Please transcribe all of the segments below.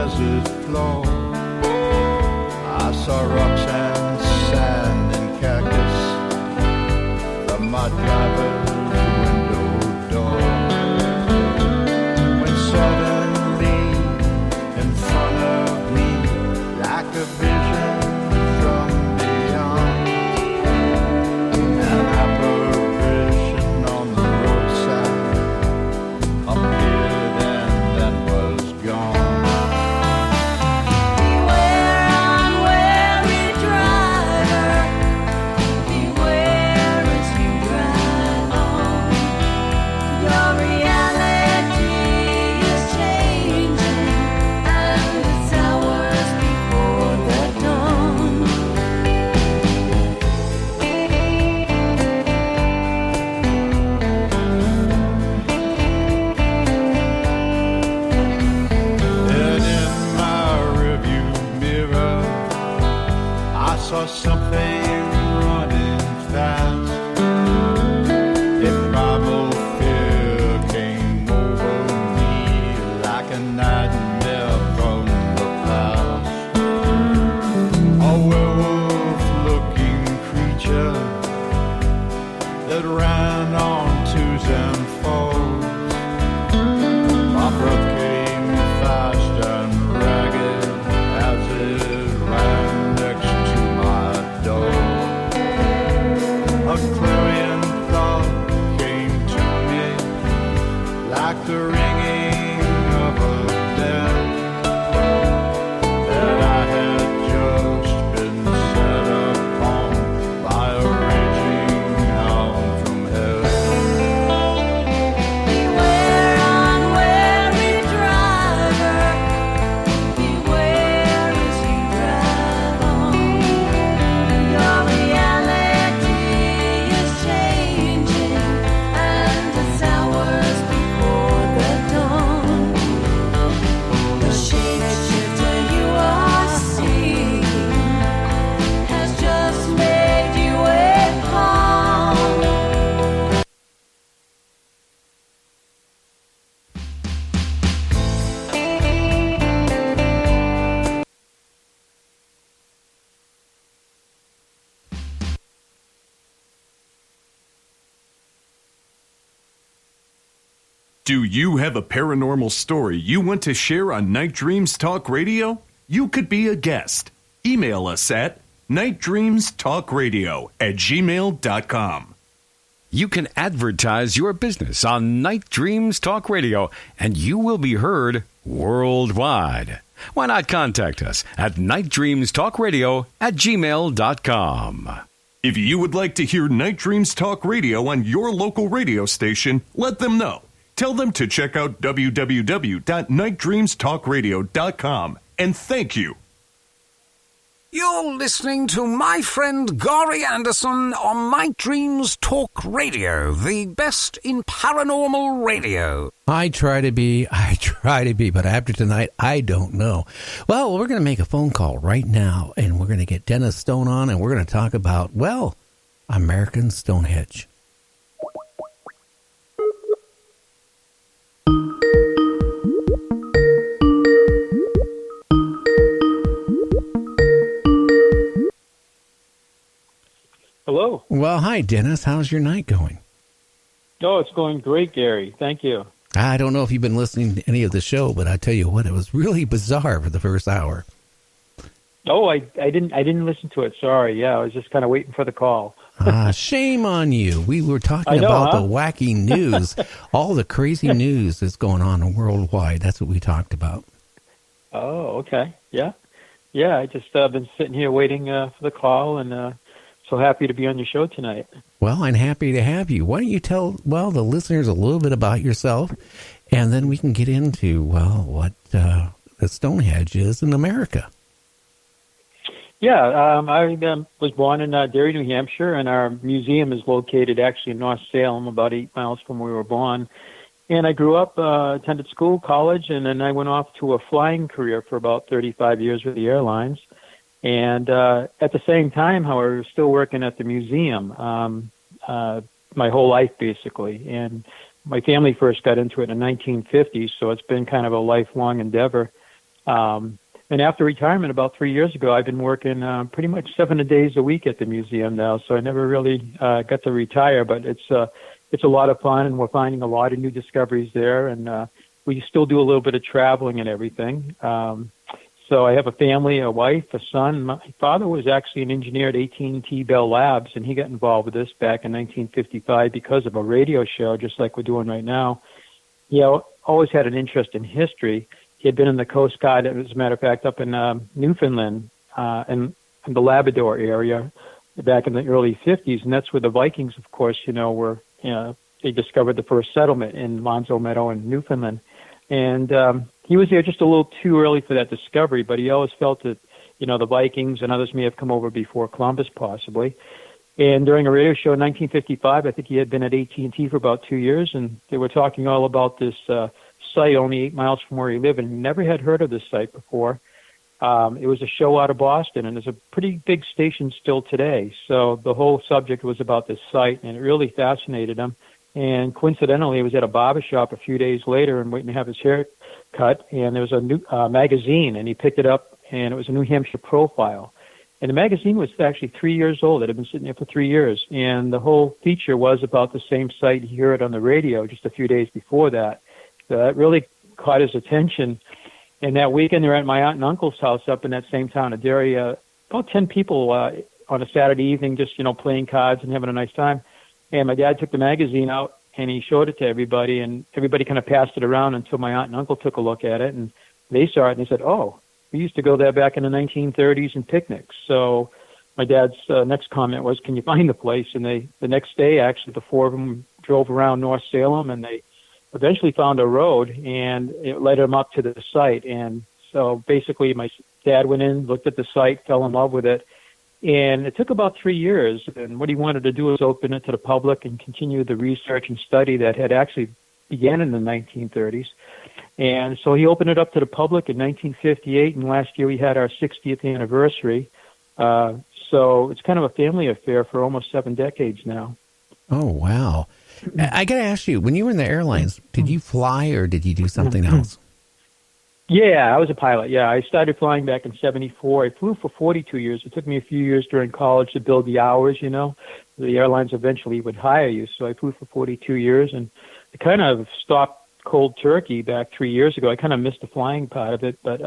desert floor. I saw rocks and sand and cactus from my driver's window door. When suddenly in front of me, like a vision from beyond, an apparition on the roadside appeared and then was gone. Beware, unwary driver, beware as you drive on. Your reality is changing, and it's hours before the dawn. And in my rearview mirror, I saw something running fast. A primal fear came over me like a nightmare from the past. A werewolf-looking creature that ran on twos and fours. My breath came fast and ragged as it ran next to my door. A clarion thought came to me like the ringing of a bell, that I had just been set upon by a raging hound from hell. Beware, unwary driver, beware as you drive on. Your reality is changing, and it's hours before the dawn. The shapeshifter you are seeing has just made you a pawn. Do you have a paranormal story you want to share on Night Dreams Talk Radio? You could be a guest. Email us at nightdreamstalkradio@gmail.com. You can advertise your business on Night Dreams Talk Radio, and you will be heard worldwide. Why not contact us at nightdreamstalkradio@gmail.com. If you would like to hear Night Dreams Talk Radio on your local radio station, let them know. Tell them to check out www.nightdreamstalkradio.com. And thank you. You're listening to my friend Gary Anderson on Night Dreams Talk Radio, the best in paranormal radio. I try to be, but after tonight, I don't know. Well, we're going to make a phone call right now, and we're going to get Dennis Stone on, and we're going to talk about, well, American Stonehenge. Hello. Well, hi, Dennis. How's your night going? Oh, it's going great, Gary. Thank you. I don't know if you've been listening to any of the show, but I tell you what, it was really bizarre for the first hour. Oh, I didn't listen to it. Sorry. Yeah, I was just kind of waiting for the call. Shame on you. We were talking I know, about huh? the wacky news, all the crazy news that's going on worldwide. That's what we talked about. Oh, okay. Yeah. Yeah, I just been sitting here waiting for the call, and so happy to be on your show tonight. Well, I'm happy to have you. Why don't you tell, the listeners a little bit about yourself, and then we can get into, what the Stonehenge is in America. Yeah, I was born in Derry, New Hampshire, and our museum is located actually in North Salem, about 8 miles from where we were born. And I grew up, attended school, college, and then I went off to a flying career for about 35 years with the airlines. And at the same time, however, still working at the museum my whole life, basically. And my family first got into it in the 1950s, so it's been kind of a lifelong endeavor. And after retirement about 3 years ago, I've been working pretty much 7 days a week at the museum now. So I never really got to retire, but it's a lot of fun, and we're finding a lot of new discoveries there. And we still do a little bit of traveling and everything. So I have a family, a wife, a son. My father was actually an engineer at AT&T Bell Labs, and he got involved with this back in 1955 because of a radio show, just like we're doing right now. He always had an interest in history. He had been in the Coast Guard, as a matter of fact, up in Newfoundland and in the Labrador area back in the early 50s, and that's where the Vikings, of course, were. They discovered the first settlement in Monzo Meadow in Newfoundland. And he was there just a little too early for that discovery, but he always felt that, the Vikings and others may have come over before Columbus, possibly. And during a radio show in 1955, I think he had been at AT&T for about 2 years, and they were talking all about this site only 8 miles from where he lived, and never had heard of this site before. It was a show out of Boston, and it's a pretty big station still today. So the whole subject was about this site, and it really fascinated him. And coincidentally, he was at a barber shop a few days later and waiting to have his hair cut, and there was a new magazine, and he picked it up, and it was a New Hampshire profile. And the magazine was actually 3 years old. It had been sitting there for 3 years. And the whole feature was about the same site. He heard it on the radio just a few days before that. So that really caught his attention. And that weekend, they were at my aunt and uncle's house up in that same town of Derry. About 10 people on a Saturday evening just, playing cards and having a nice time. And my dad took the magazine out, and he showed it to everybody. And everybody kind of passed it around until my aunt and uncle took a look at it. And they saw it, and they said, "Oh, we used to go there back in the 1930s and picnics." So my dad's next comment was, "Can you find the place?" And the next day, actually, the four of them drove around North Salem, and they eventually found a road, and it led them up to the site. And so basically my dad went in, looked at the site, fell in love with it. And it took about 3 years. And what he wanted to do was open it to the public and continue the research and study that had actually began in the 1930s. And so he opened it up to the public in 1958, and last year we had our 60th anniversary. So it's kind of a family affair for almost 7 decades now. Oh, wow. I got to ask you, when you were in the airlines, did you fly or did you do something else? Yeah, I was a pilot. Yeah, I started flying back in 74. I flew for 42 years. It took me a few years during college to build the hours, The airlines eventually would hire you. So I flew for 42 years, and I kind of stopped cold turkey back 3 years ago. I kind of missed the flying part of it, but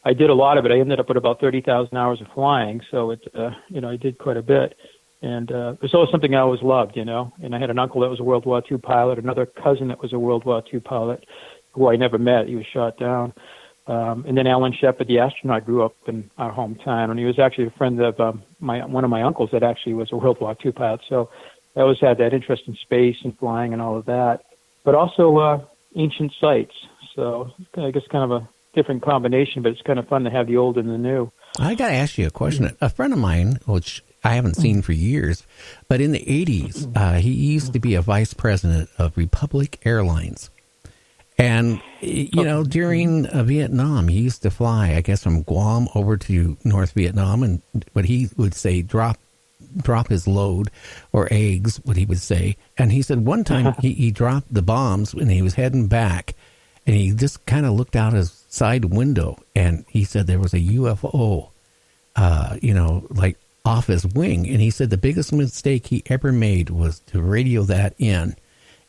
I did a lot of it. I ended up with about 30,000 hours of flying, so I did quite a bit. And it was always something I always loved, And I had an uncle that was a World War II pilot, another cousin that was a World War II pilot, who I never met. He was shot down. And then Alan Shepard, the astronaut, grew up in our hometown, and he was actually a friend of one of my uncles that actually was a World War II pilot. So I always had that interest in space and flying and all of that, but also ancient sites. So I guess kind of a different combination, but it's kind of fun to have the old and the new. I got to ask you a question. A friend of mine, which I haven't seen for years, but in the 80s, he used to be a vice president of Republic Airlines. And, during Vietnam, he used to fly, I guess, from Guam over to North Vietnam, but he would say drop his load, or eggs, what he would say. And he said one time he dropped the bombs when he was heading back, and he just kind of looked out his side window, and he said there was a UFO, like off his wing. And he said the biggest mistake he ever made was to radio that in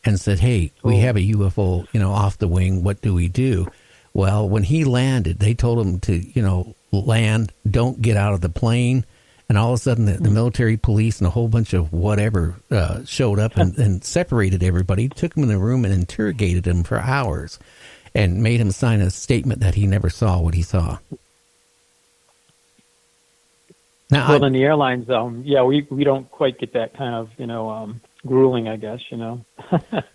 and said, "Hey, we have a UFO, off the wing. What do we do?" Well, when he landed, they told him to, land, don't get out of the plane. And all of a sudden, the military police and a whole bunch of whatever showed up and separated everybody, took him in a room and interrogated him for hours and made him sign a statement that he never saw what he saw. Now, well, in the airlines, we don't quite get that kind of, grueling, I guess,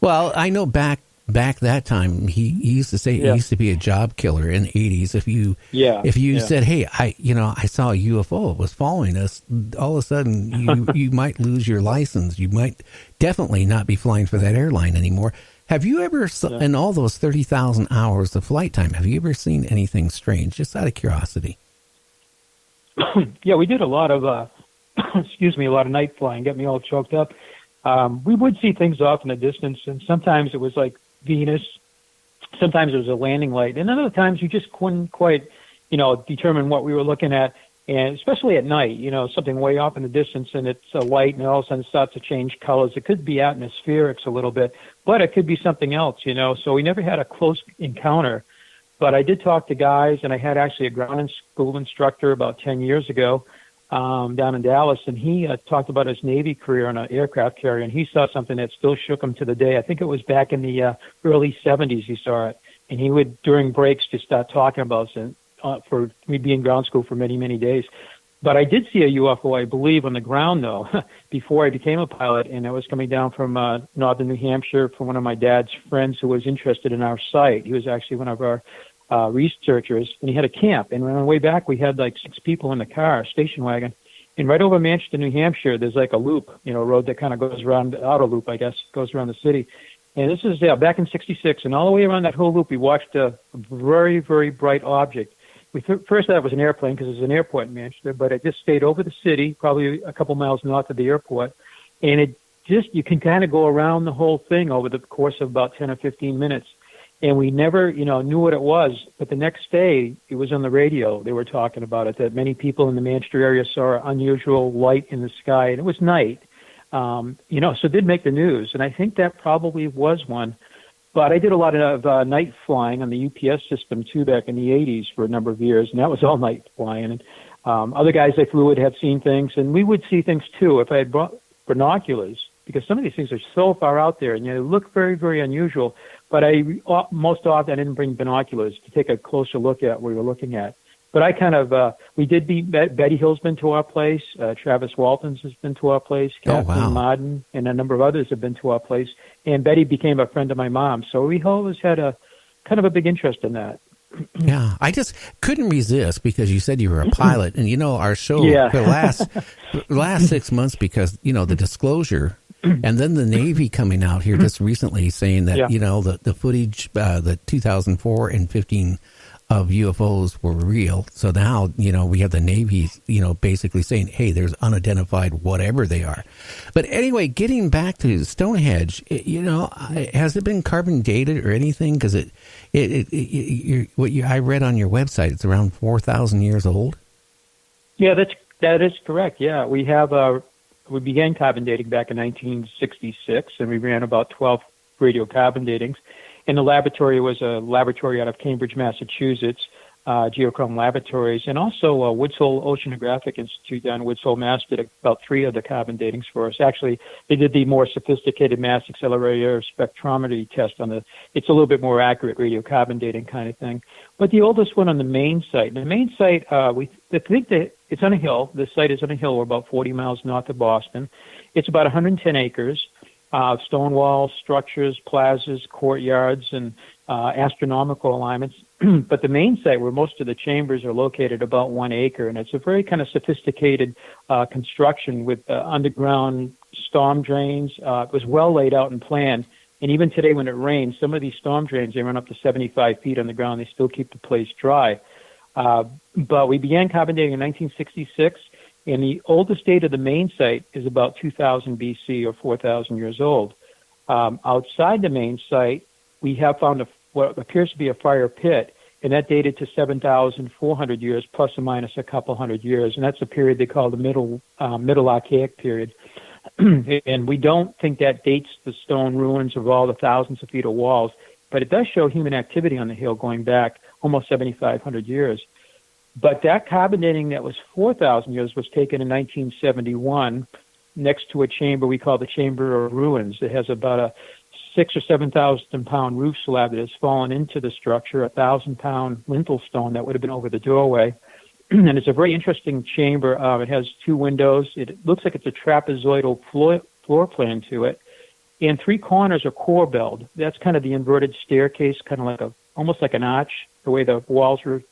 Well, I know back that time, he used to say he used to be a job killer in the 80s. If you said, "Hey, I saw a UFO, it was following us," all of a sudden you might lose your license. You might definitely not be flying for that airline anymore. Have you ever, in all those 30,000 hours of flight time, have you ever seen anything strange? Just out of curiosity. Yeah, we did a lot of, a lot of night flying. Get me all choked up. We would see things off in the distance, and sometimes it was like Venus, sometimes it was a landing light, and other times you just couldn't quite, determine what we were looking at. And especially at night, something way off in the distance, and it's a light, and all of a sudden it starts to change colors. It could be atmospherics a little bit, but it could be something else, So we never had a close encounter. But I did talk to guys, and I had actually a ground school instructor about 10 years ago down in Dallas, and he talked about his Navy career on an aircraft carrier, and he saw something that still shook him to the day. I think it was back in the early 70s he saw it, and he would, during breaks, just start talking about it. For me being ground school for many, many days. But I did see a UFO, I believe, on the ground, though, before I became a pilot, and it was coming down from northern New Hampshire from one of my dad's friends who was interested in our site. He was actually one of our researchers, and he had a camp. And on the way back, we had like 6 people in the car, station wagon. And right over Manchester, New Hampshire, there's like a loop, a road that kind of goes around, the outer loop, I guess, goes around the city. And this is back in '66, and all the way around that whole loop, we watched a very, very bright object. We first thought it was an airplane because there's an airport in Manchester, but it just stayed over the city, probably a couple miles north of the airport. And it just, you can kind of go around the whole thing over the course of about 10 or 15 minutes. And we never, knew what it was. But the next day, it was on the radio. They were talking about it, that many people in the Manchester area saw an unusual light in the sky. And it was night, so it did make the news. And I think that probably was one. But I did a lot of night flying on the UPS system, too, back in the 80s for a number of years, and that was all night flying. And other guys I flew with had seen things, and we would see things, too, if I had brought binoculars, because some of these things are so far out there, and they look very, very unusual. But most often I didn't bring binoculars to take a closer look at what we were looking at. But I kind of, we did be, Betty Hill's been to our place, Travis Waltons has been to our place, Kathleen Martin, and a number of others have been to our place. And Betty became a friend of my mom. So we always had a kind of a big interest in that. Yeah, I just couldn't resist because you said you were a pilot. And, our show for the last 6 months because, the disclosure and then the Navy coming out here just recently saying that, the footage, the 2004 and 15 of UFOs were real. So now, we have the Navy, basically saying, hey, there's unidentified whatever they are. But anyway, getting back to Stonehenge, has it been carbon dated or anything? Because I read on your website, it's around 4,000 years old. Yeah, that is correct. Yeah, we have we began carbon dating back in 1966, and we ran about 12 radiocarbon datings. And the laboratory was a laboratory out of Cambridge, Massachusetts, Geochrome Laboratories, and also Woods Hole Oceanographic Institute down in Woods Hole, Mass. Did about 3 of the carbon datings for us. Actually, they did the more sophisticated mass accelerator spectrometry test on it's a little bit more accurate radiocarbon dating kind of thing. But the oldest one on the main site. The main site, we think that it's on a hill. The site is on a hill. We're about 40 miles north of Boston. It's about 110 acres. Stone walls, structures, plazas, courtyards, and astronomical alignments. But the main site, where most of the chambers are located, about 1 acre, and it's a very kind of sophisticated construction with underground storm drains. It was well laid out and planned. And even today, when it rains, some of these storm drains, they run up to 75 feet on the ground. They still keep the place dry. But we began carbon dating in 1966. And the oldest date of the main site is about 2000 BC or 4,000 years old. Outside the main site, we have found what appears to be a fire pit, and that dated to 7,400 years, plus or minus a couple hundred years. And that's a period they call the Middle Archaic period. And we don't think that dates the stone ruins of all the thousands of feet of walls, but it does show human activity on the hill going back almost 7,500 years. But that carbon dating that was 4,000 years was taken in 1971 next to a chamber we call the Chamber of Ruins. It has about a 6,000 or 7,000 pound roof slab that has fallen into the structure, a 1,000-pound lintel stone that would have been over the doorway. And it's a very interesting chamber. It has 2 windows. It looks like it's a trapezoidal floor plan to it. And 3 corners are corbelled. That's kind of the inverted staircase, kind of like almost like an arch, the way the walls were